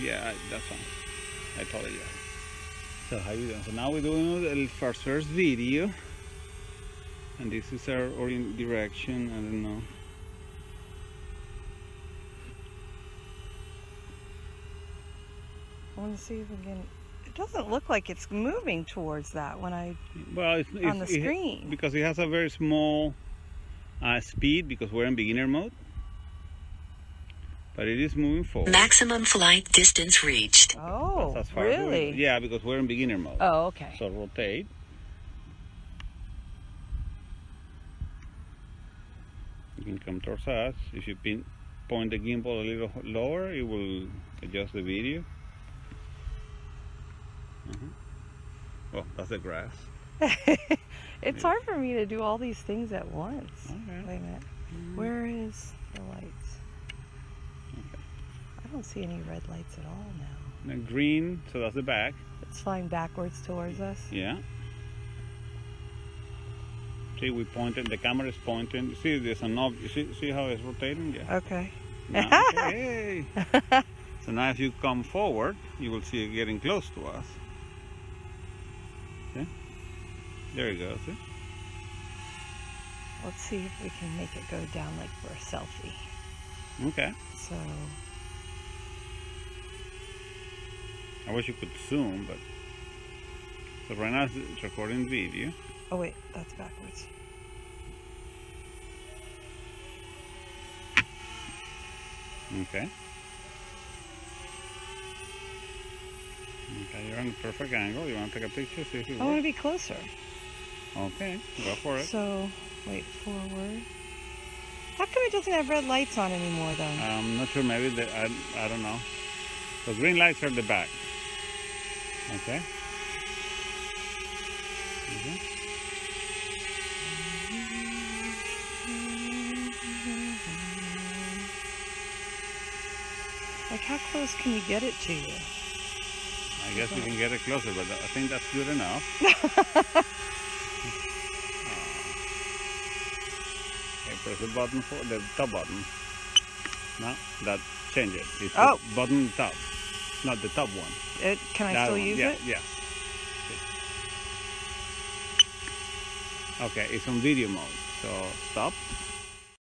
Yeah, that's fine. I told you. So how you doing? So now we're doing the first video, and this is our direction. I don't know. I want to see if we can. It doesn't look like it's moving towards that when I. Well, it's on the screen because it has a very small speed because we're in beginner mode. But it is moving forward. Maximum flight distance reached. Oh, That's as far really? As yeah, because we're in beginner mode. Oh, okay. So rotate. You can come towards us. If you point the gimbal a little lower, it will adjust the video. Oh, that's the grass. It's hard for me to do all these things at once. Okay. Wait a minute. Where is the lights? Okay. I don't see any red lights at all now. The green, so that's the back. It's flying backwards towards us. Yeah. See, we pointed. The camera is pointing. See, there's an object. See how it's rotating? Yeah. Okay. Now, okay. So now, if you come forward, you will see it getting close to us. See? There you go. See? Let's see if we can make it go down like for a selfie. Okay. So. I wish you could zoom, but so right now it's recording video. Oh wait, that's backwards. Okay. Okay, you're on the perfect angle. You want to take a picture? See if it I want to works? be closer. Okay, go for it. So, wait, forward. How come it doesn't have red lights on anymore then? I'm not sure. Maybe I don't know. So green lights are at the back. Okay. Okay. Like, how close can you get it to you? I guess we can get it closer, but I think that's good enough. Okay, press the button for the top button. No, that change it. It's the button top, not the top one. Can I That still one. use Yeah, it? yes. Okay, it's on video mode. So stop.